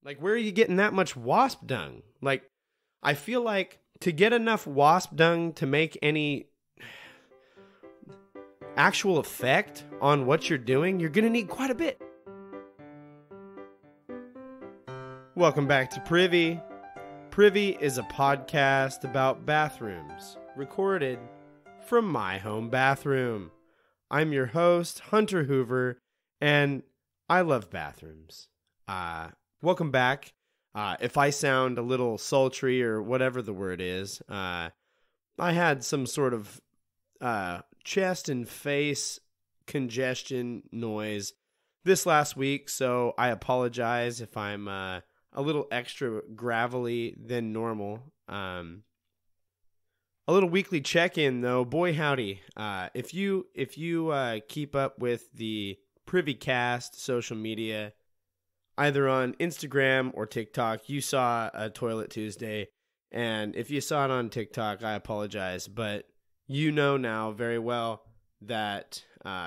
Like, where are you getting that much wasp dung? Like, I feel like to get enough wasp dung to make any actual effect on what you're doing, you're going to need quite a bit. Welcome back to Privy. Privy is a podcast about bathrooms, recorded from my home bathroom. I'm your host, Hunter Hoover, and I love bathrooms. Welcome back. If I sound a little sultry or whatever the word is, I had some sort of chest and face congestion noise this last week, so I apologize if I'm a little extra gravelly than normal. A little weekly check-in though, boy howdy. If you keep up with the Privycast social media, either on Instagram or TikTok, you saw a Toilet Tuesday, and if you saw it on TikTok, I apologize, but you know now very well that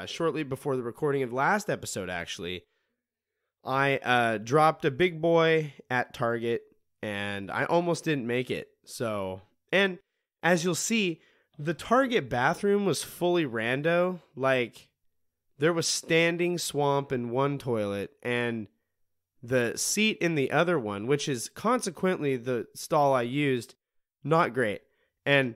shortly before the recording of the last episode, actually, I dropped a big boy at Target, and I almost didn't make it. So, and as you'll see, the Target bathroom was fully rando. Like, there was standing swamp in one toilet, and the seat in the other one, which is consequently the stall I used, not great. And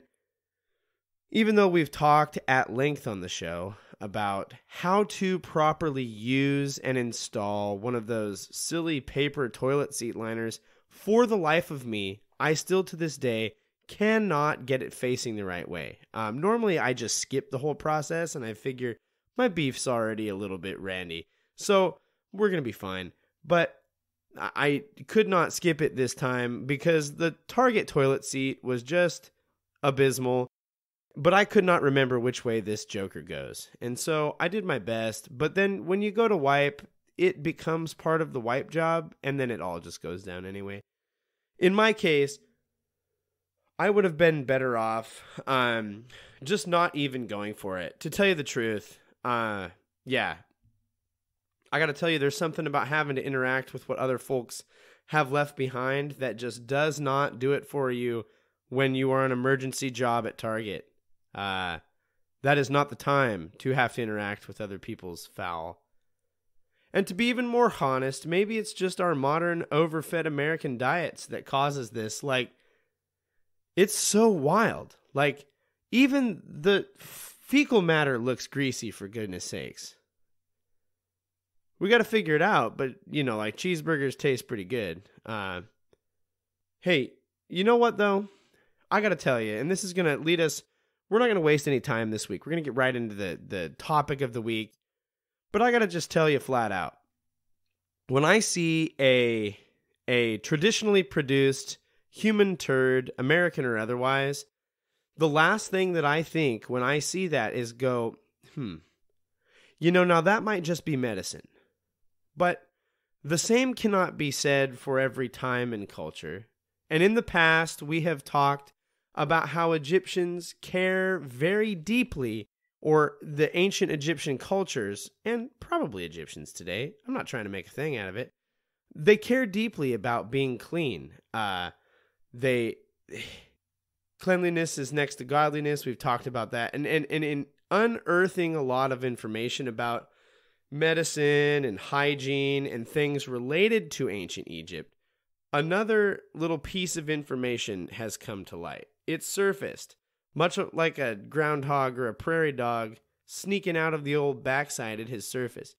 even though we've talked at length on the show about how to properly use and install one of those silly paper toilet seat liners, for the life of me, I still to this day cannot get it facing the right way. Normally I just skip the whole process, and I figure my beef's already a little bit randy, so we're going to be fine. But I could not skip it this time because the Target toilet seat was just abysmal. But I could not remember which way this joker goes. And so I did my best. But then when you go to wipe, it becomes part of the wipe job, and then it all just goes down anyway. In my case, I would have been better off just not even going for it. To tell you the truth, yeah. I got to tell you, there's something about having to interact with what other folks have left behind that just does not do it for you when you are an emergency job at Target. That is not the time to have to interact with other people's foul. And to be even more honest, maybe it's just our modern overfed American diets that causes this. Like, it's so wild. Like, even the fecal matter looks greasy, for goodness sakes. We got to figure it out, but, you know, like, cheeseburgers taste pretty good. Hey, you know what, though? I got to tell you, and this is going to lead us, we're not going to waste any time this week. We're going to get right into the topic of the week, but I got to just tell you flat out. When I see a traditionally produced human turd, American or otherwise, the last thing that I think when I see that is go, you know, now that might just be medicine. But the same cannot be said for every time and culture. And in the past, we have talked about how Egyptians care very deeply, or the ancient Egyptian cultures, and probably Egyptians today, I'm not trying to make a thing out of it, they care deeply about being clean. Cleanliness is next to godliness. We've talked about that. And in unearthing a lot of information about medicine and hygiene and things related to ancient Egypt, another little piece of information has come to light. It's surfaced, much like a groundhog or a prairie dog sneaking out of the old backside at his surface.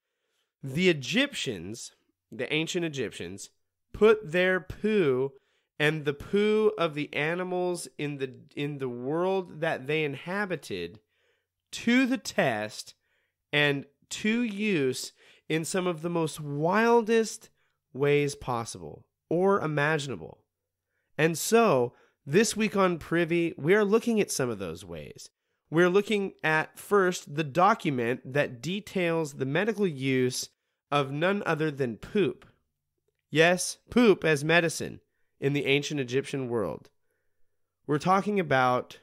The Egyptians, the ancient Egyptians, put their poo and the poo of the animals in the world that they inhabited to the test and to use in some of the most wildest ways possible or imaginable. And so, this week on Privy, we are looking at some of those ways. We're looking at, first, the document that details the medical use of none other than poop. Yes, poop as medicine in the ancient Egyptian world. We're talking about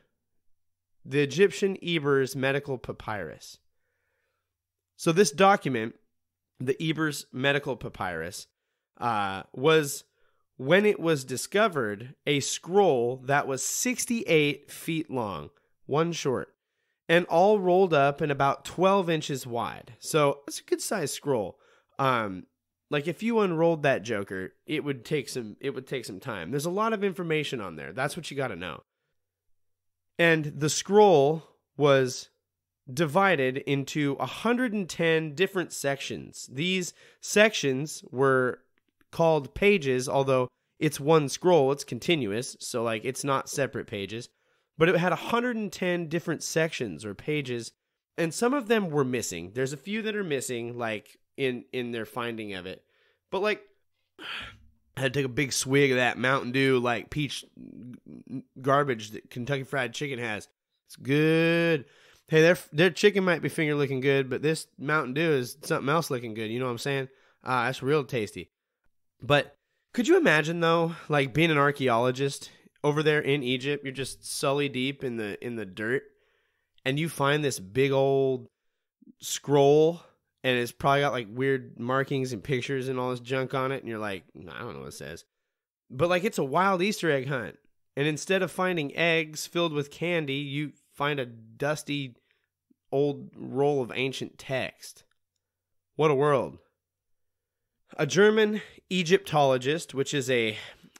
the Egyptian Ebers medical papyrus. So this document, the Ebers medical papyrus, was when it was discovered a scroll that was 68 feet long, one short, and all rolled up and about 12 inches wide. So it's a good sized scroll. Like if you unrolled that joker, it would take some time. There's a lot of information on there. That's what you got to know. And the scroll was divided into 110 different sections. These sections were called pages, although it's one scroll, it's continuous, so like it's not separate pages. But it had 110 different sections or pages, and some of them were missing. There's a few that are missing, like in their finding of it. But like, I had to take a big swig of that Mountain Dew, like peach garbage that Kentucky Fried Chicken has. It's good. Hey, their chicken might be finger looking good, but this Mountain Dew is something else looking good. You know what I'm saying? That's real tasty. But could you imagine though, like being an archaeologist over there in Egypt? You're just sully deep in the dirt, and you find this big old scroll, and it's probably got like weird markings and pictures and all this junk on it, and you're like, I don't know what it says. But like it's a wild Easter egg hunt, and instead of finding eggs filled with candy, you find a dusty old roll of ancient text. What a world. A German Egyptologist, which is a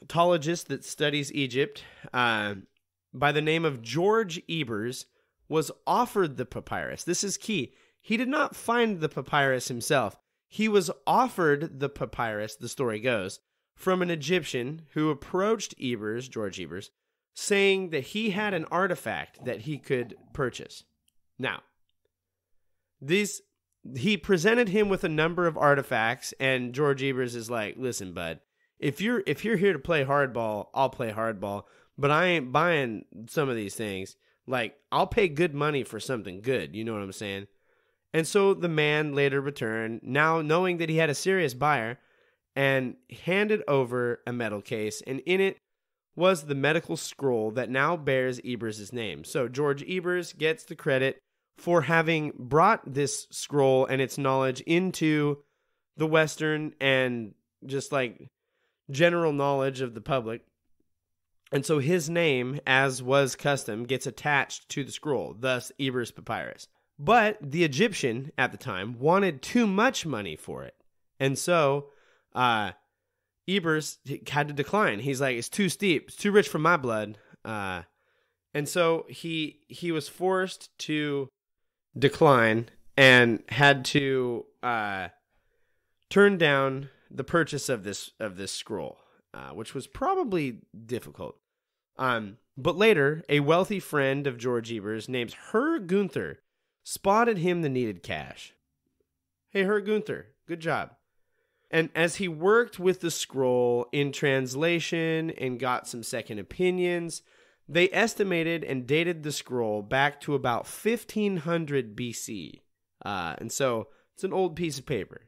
tologist that studies Egypt, by the name of George Ebers, was offered the papyrus. This is key. He did not find the papyrus himself. He was offered the papyrus, the story goes, from an Egyptian who approached Ebers, George Ebers, saying that he had an artifact that he could purchase. Now, he presented him with a number of artifacts, and George Ebers is like, listen, bud, if you're here to play hardball, I'll play hardball, but I ain't buying some of these things. Like, I'll pay good money for something good, you know what I'm saying? And so the man later returned, now knowing that he had a serious buyer, and handed over a metal case, and in it was the medical scroll that now bears Ebers' name. So George Ebers gets the credit for having brought this scroll and its knowledge into the Western and just like general knowledge of the public. And so his name, as was custom, gets attached to the scroll, thus Ebers Papyrus. But the Egyptian at the time wanted too much money for it. And so Ebers had to decline. He's like, it's too steep. It's too rich for my blood. And so he was forced to decline and had to turn down the purchase of this scroll, which was probably difficult. But later, a wealthy friend of George Ebers named Herr Gunther spotted him the needed cash. Hey, Herr Gunther, good job. And as he worked with the scroll in translation and got some second opinions, they estimated and dated the scroll back to about 1500 BC. And so it's an old piece of paper.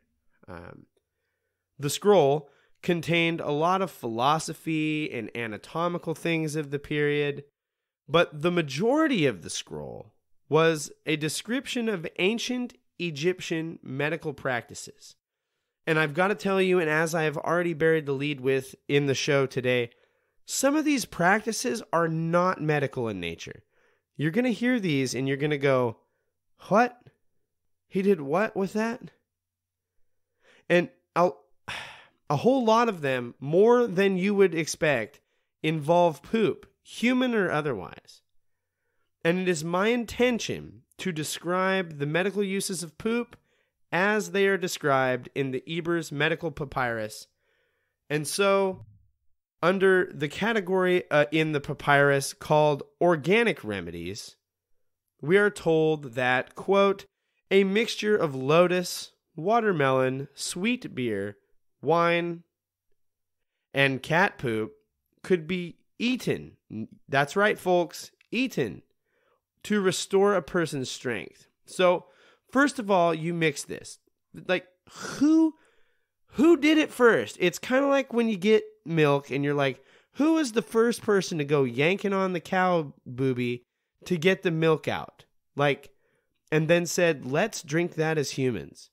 The scroll contained a lot of philosophy and anatomical things of the period, but the majority of the scroll was a description of ancient Egyptian medical practices. And I've got to tell you, and as I have already buried the lead with in the show today, some of these practices are not medical in nature. You're going to hear these and you're going to go, what? He did what with that? And a whole lot of them, more than you would expect, involve poop, human or otherwise. And it is my intention to describe the medical uses of poop as they are described in the Ebers Medical Papyrus. And so, under the category in the papyrus called organic remedies, we are told that, quote, a mixture of lotus, watermelon, sweet beer, wine, and cat poop could be eaten. That's right, folks, eaten to restore a person's strength. So, first of all, you mix this. Like, who did it first? It's kind of like when you get milk and you're like, who was the first person to go yanking on the cow booby to get the milk out? Like, and then said, let's drink that as humans.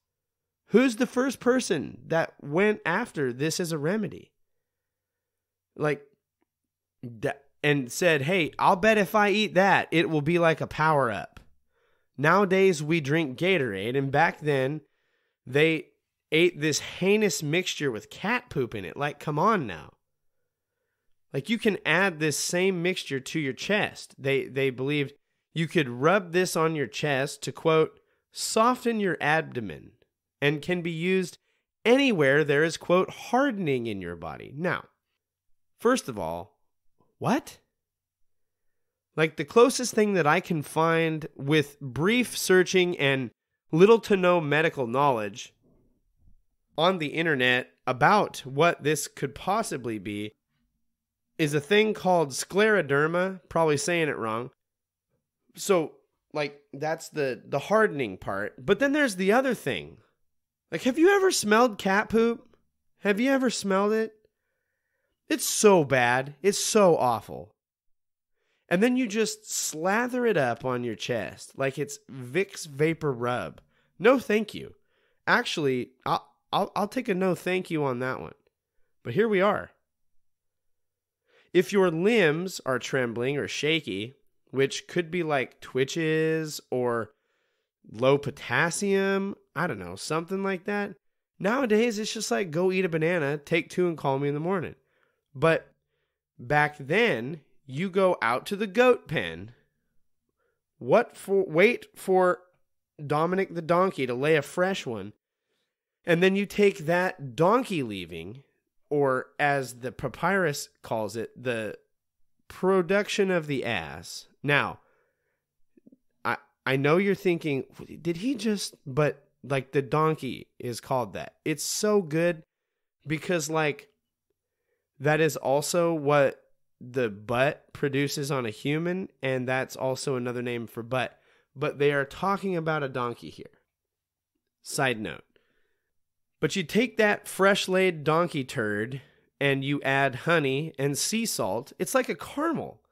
Who's the first person that went after this as a remedy? Like, and said, hey, I'll bet if I eat that, it will be like a power-up. Nowadays, we drink Gatorade, and back then, they ate this heinous mixture with cat poop in it. Like, come on now. Like, you can add this same mixture to your chest. They believed you could rub this on your chest to, quote, soften your abdomen, and can be used anywhere there is, quote, hardening in your body. Now, first of all, what? Like, the closest thing that I can find with brief searching and little to no medical knowledge on the internet about what this could possibly be is a thing called scleroderma, probably saying it wrong. So, like, that's the hardening part. But then there's the other thing. Like, have you ever smelled cat poop? Have you ever smelled it? It's so bad. It's so awful. And then you just slather it up on your chest like it's Vicks Vapor Rub. No, thank you. Actually, I'll take a no thank you on that one. But here we are. If your limbs are trembling or shaky, which could be like twitches or low potassium, I don't know, something like that. Nowadays, it's just like, go eat a banana, take 2 and call me in the morning. But back then, you go out to the goat pen, wait for Dominic the donkey to lay a fresh one, and then you take that donkey leaving, or as the Papyrus calls it, the production of the ass. Now, I know you're thinking, did he just, but like the donkey is called that. It's so good because like that is also what the butt produces on a human, and that's also another name for butt. But they are talking about a donkey here. Side note. But you take that fresh laid donkey turd and you add honey and sea salt. It's like a caramel.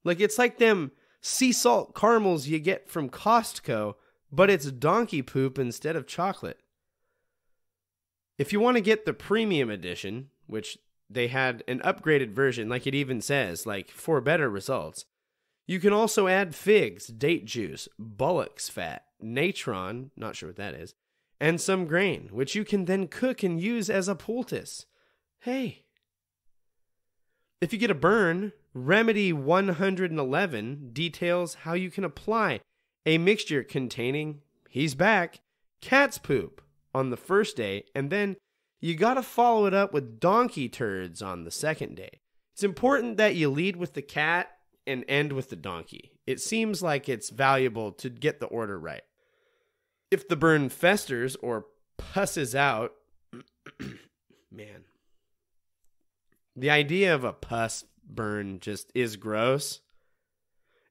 Like it's like them sea salt caramels you get from Costco, but it's donkey poop instead of chocolate. If you want to get the premium edition, which they had an upgraded version, like it even says, like for better results, you can also add figs, date juice, bullock's fat, natron, not sure what that is, and some grain, which you can then cook and use as a poultice. Hey. If you get a burn, Remedy 111 details how you can apply a mixture containing, he's back, cat's poop on the first day, and then you gotta follow it up with donkey turds on the second day. It's important that you lead with the cat and end with the donkey. It seems like it's valuable to get the order right. If the burn festers or pusses out, man, the idea of a pus burn just is gross.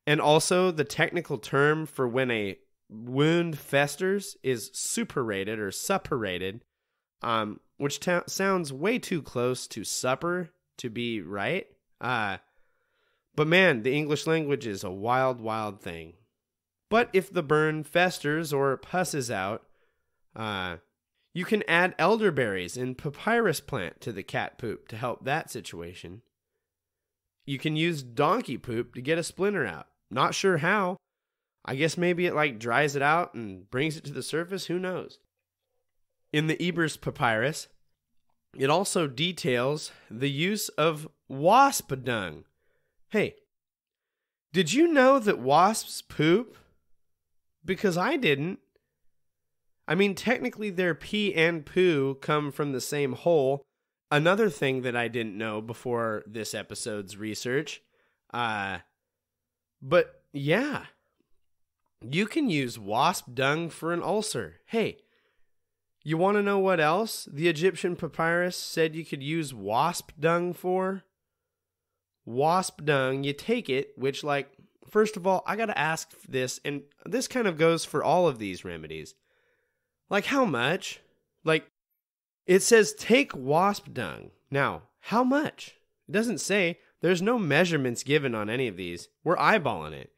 And also the technical term for when a wound festers is suppurated or suppurated, which sounds way too close to supper to be right. But man, the English language is a wild, wild thing. But if the burn festers or pusses out, you can add elderberries and papyrus plant to the cat poop to help that situation. You can use donkey poop to get a splinter out. Not sure how. I guess maybe it like dries it out and brings it to the surface. Who knows? In the Ebers Papyrus, it also details the use of wasp dung. Hey, did you know that wasps poop? Because I didn't. I mean, technically their pee and poo come from the same hole. Another thing that I didn't know before this episode's research. But yeah, you can use wasp dung for an ulcer. Hey, you want to know what else the Egyptian papyrus said you could use wasp dung for? Wasp dung, you take it, which like, first of all, I got to ask this, and this kind of goes for all of these remedies. Like, how much? Like, it says take wasp dung. Now, how much? It doesn't say. There's no measurements given on any of these. We're eyeballing it.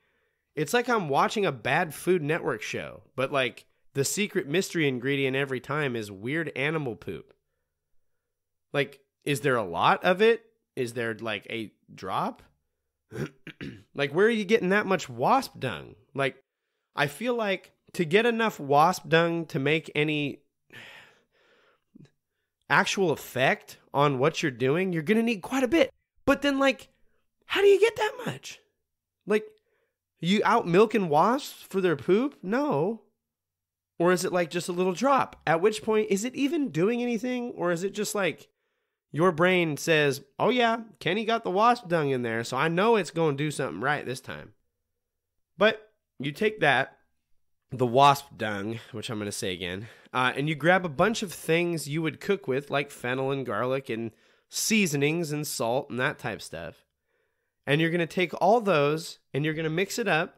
It's like I'm watching a bad Food Network show, but like the secret mystery ingredient every time is weird animal poop. Like, is there a lot of it? Is there like a drop? Like, where are you getting that much wasp dung? Like, I feel like to get enough wasp dung to make any actual effect on what you're doing, you're going to need quite a bit. But then, like, how do you get that much? Like, you out milking wasps for their poop? No. Or is it like just a little drop? At which point, is it even doing anything? Or is it just like your brain says, oh yeah, Kenny got the wasp dung in there, so I know it's going to do something right this time. But you take that, the wasp dung, which I'm going to say again, and you grab a bunch of things you would cook with, like fennel and garlic and seasonings and salt and that type stuff. And you're going to take all those and you're going to mix it up,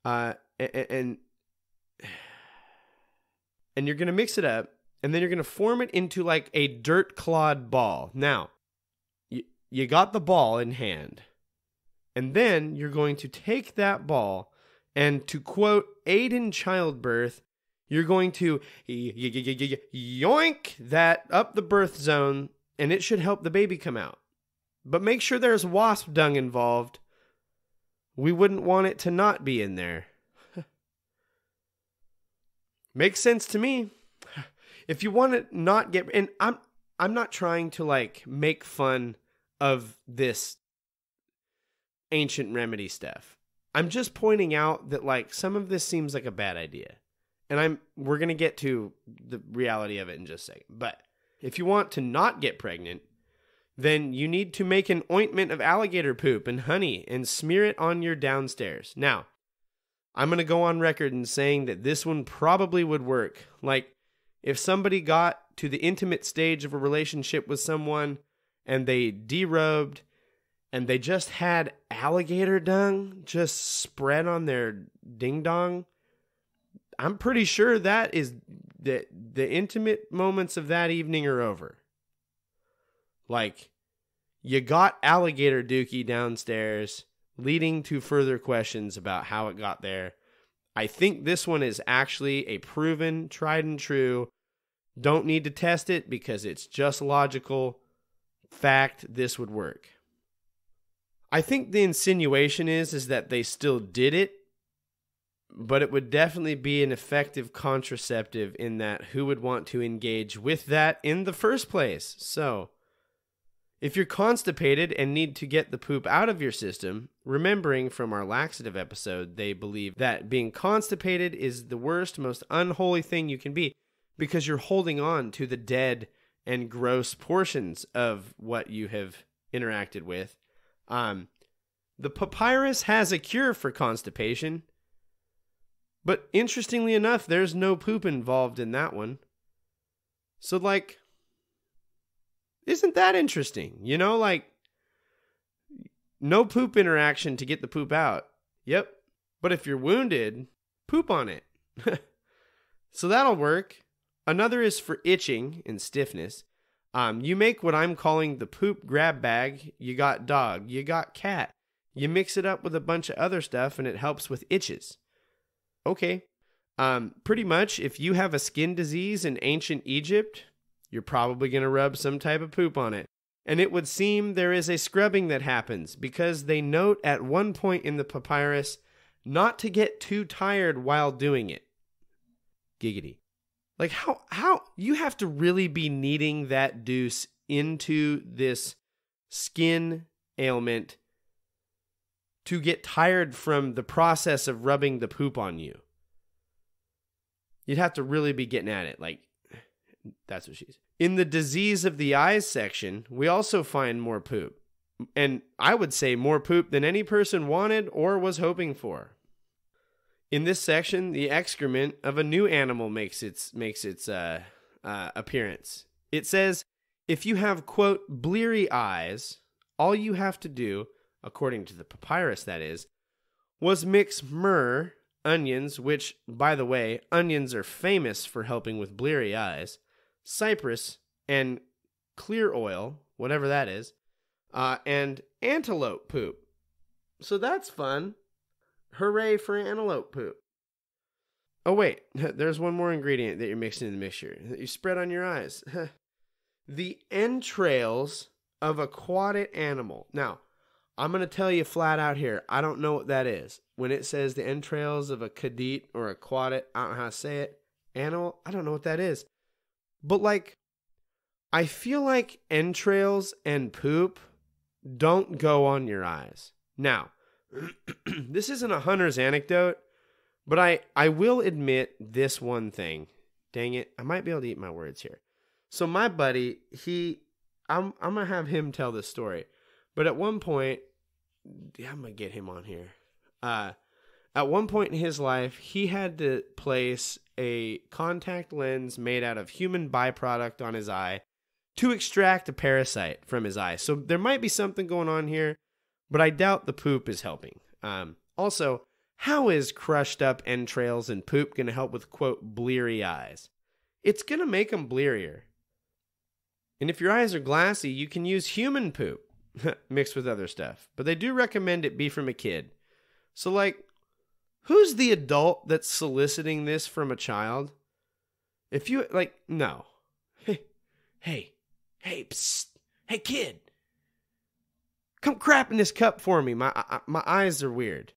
and you're going to mix it up, and then you're going to form it into like a dirt clod ball. Now, you got the ball in hand, and then you're going to take that ball, and to quote aid in childbirth, you're going to yoink that up the birth zone, and it should help the baby come out. But make sure there's wasp dung involved. We wouldn't want it to not be in there. Makes sense to me. If you want to not get, and I'm not trying to like make fun of this ancient remedy stuff. I'm just pointing out that like some of this seems like a bad idea. And we're going to get to the reality of it in just a second. But if you want to not get pregnant, then you need to make an ointment of alligator poop and honey and smear it on your downstairs. Now, I'm going to go on record in saying that this one probably would work. Like, if somebody got to the intimate stage of a relationship with someone and they derobed and they just had alligator dung just spread on their ding-dong, I'm pretty sure that is the intimate moments of that evening are over. Like, you got alligator dookie downstairs, leading to further questions about how it got there. I think this one is actually a proven, tried and true, don't need to test it because it's just logical fact this would work. I think the insinuation is that they still did it, but it would definitely be an effective contraceptive in that who would want to engage with that in the first place? So, if you're constipated and need to get the poop out of your system, remembering from our laxative episode, they believe that being constipated is the worst, most unholy thing you can be because you're holding on to the dead and gross portions of what you have interacted with. The papyrus has a cure for constipation, but interestingly enough, there's no poop involved in that one. So, like, isn't that interesting? You know, like, no poop interaction to get the poop out. Yep. But if you're wounded, poop on it. So that'll work. Another is for itching and stiffness. You make what I'm calling the poop grab bag. You got dog, you got cat. You mix it up with a bunch of other stuff and it helps with itches. Okay. Pretty much if you have a skin disease in ancient Egypt, you're probably going to rub some type of poop on it. And it would seem there is a scrubbing that happens because they note at one point in the papyrus not to get too tired while doing it. Giggity. Like how you have to really be kneading that deuce into this skin ailment to get tired from the process of rubbing the poop on you. You'd have to really be getting at it. Like, that's what she's. In the disease of the eyes section, we also find more poop. And I would say more poop than any person wanted or was hoping for. In this section, the excrement of a new animal makes its appearance. It says, if you have, quote, bleary eyes, all you have to do, according to the papyrus that is, was mix myrrh, onions, which, by the way, onions are famous for helping with bleary eyes, cypress, and clear oil, whatever that is, and antelope poop. So that's fun. Hooray for antelope poop. Oh wait, there's one more ingredient that you're mixing in the mixture that you spread on your eyes. The entrails of aquatic animal. Now, I'm going to tell you flat out here, I don't know what that is. When it says the entrails of a cadet or aquatic, I don't know how to say it, animal, I don't know what that is. But like, I feel like entrails and poop don't go on your eyes. Now, this isn't a hunter's anecdote, but I will admit this one thing. Dang it, I might be able to eat my words here. So my buddy, I'm going to have him tell this story. But at one point, I'm going to get him on here. At one point in his life, he had to place a contact lens made out of human byproduct on his eye to extract a parasite from his eye. So there might be something going on here, but I doubt the poop is helping. Also, how is crushed up entrails and poop going to help with, quote, bleary eyes? It's going to make them blearier. And if your eyes are glassy, you can use human poop mixed with other stuff. But they do recommend it be from a kid. So, like, who's the adult that's soliciting this from a child? If you, like, no. Hey, psst. Hey, kid. Come crap in this cup for me. My eyes are weird.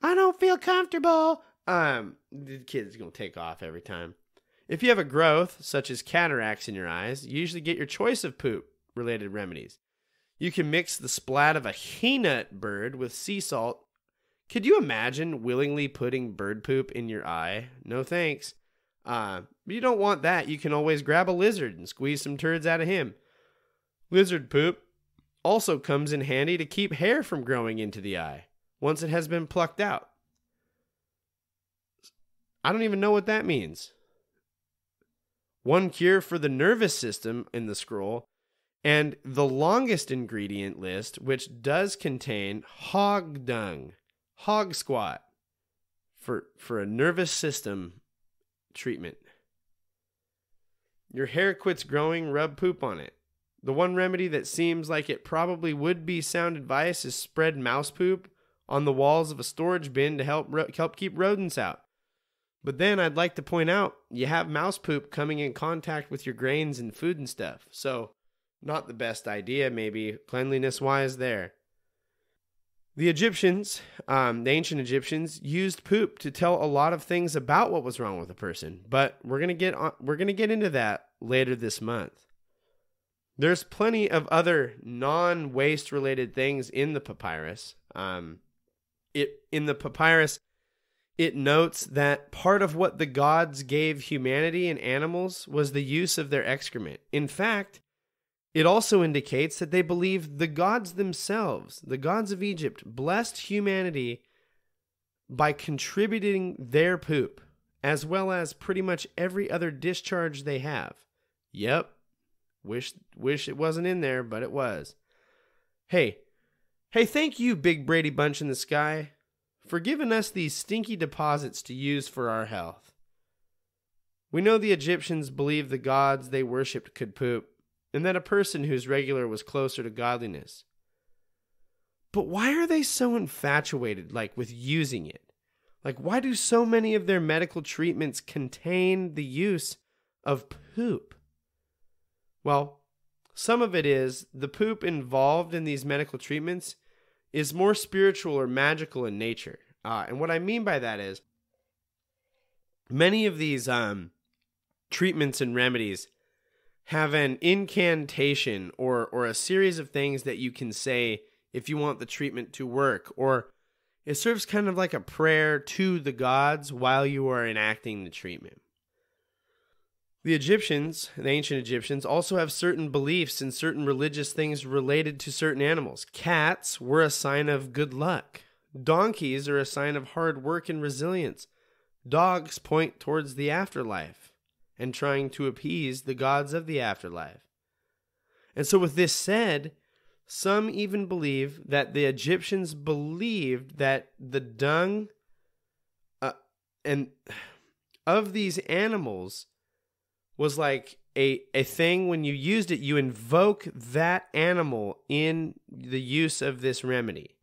I don't feel comfortable. The kid's going to take off every time. If you have a growth, such as cataracts in your eyes, you usually get your choice of poop-related remedies. You can mix the splat of a he-nut bird with sea salt. Could you imagine willingly putting bird poop in your eye? No thanks. But you don't want that. You can always grab a lizard and squeeze some turds out of him. Lizard poop also comes in handy to keep hair from growing into the eye once it has been plucked out. I don't even know what that means. One cure for the nervous system in the scroll, and the longest ingredient list, which does contain hog dung, hog squat, for a nervous system treatment. Your hair quits growing, rub poop on it. The one remedy that seems like it probably would be sound advice is spread mouse poop on the walls of a storage bin to help keep rodents out. But then I'd like to point out, you have mouse poop coming in contact with your grains and food and stuff. So, not the best idea, maybe, cleanliness-wise there. The Egyptians, the ancient Egyptians, used poop to tell a lot of things about what was wrong with a person. But we're gonna get into that later this month. There's plenty of other non-waste related things in the papyrus. In the papyrus, it notes that part of what the gods gave humanity and animals was the use of their excrement. In fact, it also indicates that they believed the gods themselves, the gods of Egypt, blessed humanity by contributing their poop, as well as pretty much every other discharge they have. Yep. Wish it wasn't in there, but it was. Hey, thank you, Big Brady Bunch in the sky, for giving us these stinky deposits to use for our health. We know the Egyptians believed the gods they worshipped could poop, and that a person who's regular was closer to godliness. But why are they so infatuated, with using it? Why do so many of their medical treatments contain the use of poop? Well, some of it is the poop involved in these medical treatments is more spiritual or magical in nature. And what I mean by that is many of these treatments and remedies have an incantation or a series of things that you can say if you want the treatment to work, or it serves kind of like a prayer to the gods while you are enacting the treatment. The ancient Egyptians, also have certain beliefs and certain religious things related to certain animals. Cats were a sign of good luck. Donkeys are a sign of hard work and resilience. Dogs point towards the afterlife and trying to appease the gods of the afterlife. And so with this said, some even believe that the Egyptians believed that the dung and of these animals was like a thing. When you used it, you invoke that animal in the use of this remedy.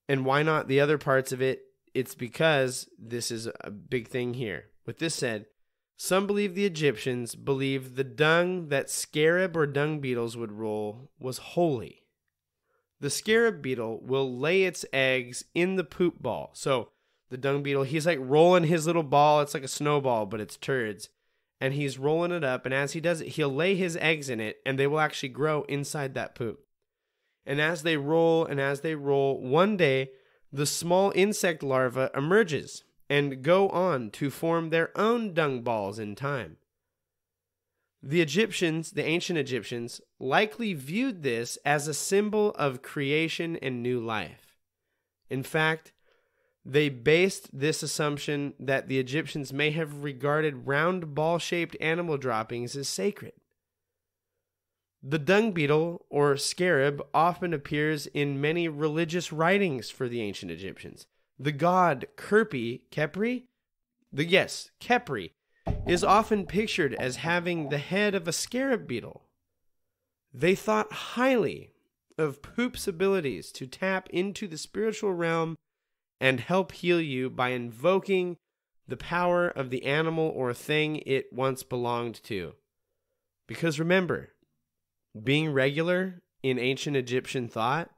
And why not the other parts of it? It's because this is a big thing here. With this said, Some believe the Egyptians believed the dung that scarab or dung beetles would roll was holy. The scarab beetle will lay its eggs in the poop ball. So the dung beetle, he's like rolling his little ball. It's like a snowball, but it's turds. And he's rolling it up. And as he does it, he'll lay his eggs in it, and they will actually grow inside that poop. And as they roll, one day, the small insect larva emerges and go on to form their own dung balls in time. The Egyptians, the ancient Egyptians, likely viewed this as a symbol of creation and new life. In fact, they based this assumption that the Egyptians may have regarded round ball-shaped animal droppings as sacred. The dung beetle, or scarab, often appears in many religious writings for the ancient Egyptians. The god Khepri is often pictured as having the head of a scarab beetle. They thought highly of poop's abilities to tap into the spiritual realm and help heal you by invoking the power of the animal or thing it once belonged to. Because remember, being regular in ancient Egyptian thought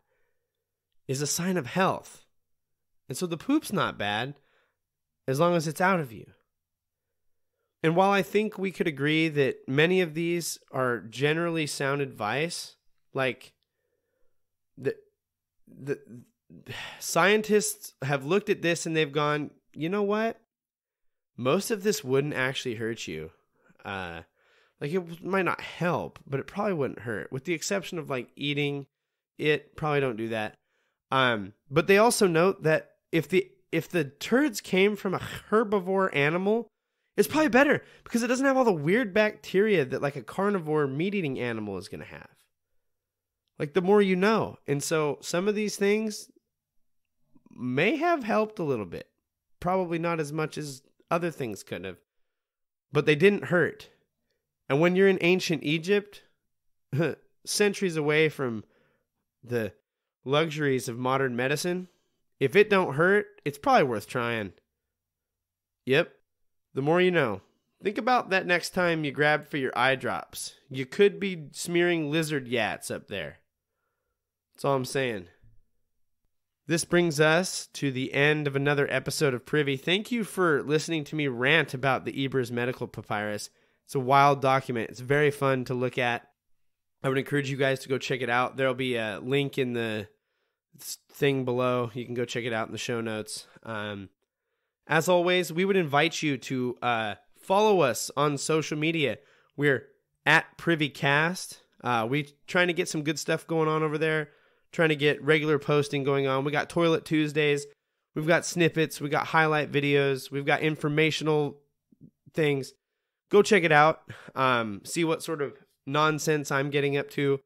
is a sign of health. And so the poop's not bad as long as it's out of you. And while I think we could agree that many of these are generally sound advice, like the scientists have looked at this and they've gone, you know what? Most of this wouldn't actually hurt you. Like it might not help, but it probably wouldn't hurt, with the exception of like eating it. Probably don't do that. But they also note that if the turds came from a herbivore animal, it's probably better because it doesn't have all the weird bacteria that like a carnivore meat-eating animal is going to have. Like the more you know. And so some of these things may have helped a little bit. Probably not as much as other things could have. But they didn't hurt. And when you're in ancient Egypt, centuries away from the luxuries of modern medicine, if it don't hurt, it's probably worth trying. Yep. The more you know. Think about that next time you grab for your eye drops. You could be smearing lizard yats up there. That's all I'm saying. This brings us to the end of another episode of Privy. Thank you for listening to me rant about the Ebers medical papyrus. It's a wild document. It's very fun to look at. I would encourage you guys to go check it out. There'll be a link in the thing below. You can go check it out in the show notes. As always, we would invite you to follow us on social media. We're at Privycast. We're trying to get some good stuff going on over there. Trying to get regular posting going on. We got Toilet Tuesdays. We've got snippets. We got highlight videos. We've got informational things. Go check it out. See what sort of nonsense I'm getting up to.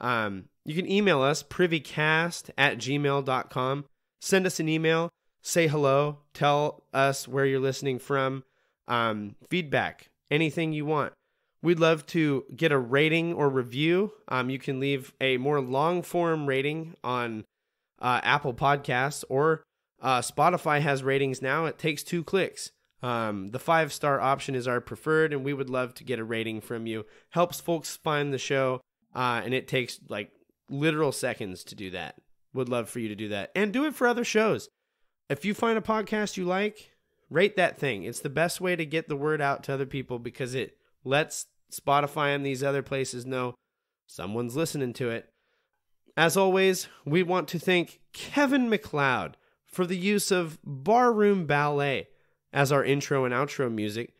You can email us, privycast@gmail.com. Send us an email. Say hello. Tell us where you're listening from. Feedback. Anything you want. We'd love to get a rating or review. You can leave a more long-form rating on Apple Podcasts, or Spotify has ratings now. It takes 2 clicks. The 5-star option is our preferred, and we would love to get a rating from you. Helps folks find the show, and it takes like literal seconds to do that. Would love for you to do that. And do it for other shows. If you find a podcast you like, rate that thing. It's the best way to get the word out to other people, because it lets Spotify and these other places know someone's listening to it. As always, we want to thank Kevin MacLeod for the use of Barroom Ballet as our intro and outro music.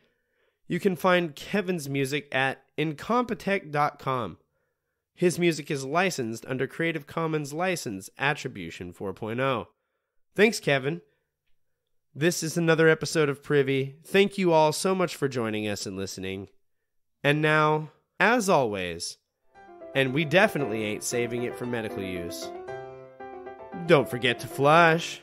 You can find Kevin's music at incompetech.com. His music is licensed under Creative Commons License Attribution 4.0. Thanks, Kevin. This is another episode of Privy. Thank you all so much for joining us and listening. And now, as always, and we definitely ain't saving it for medical use, don't forget to flush.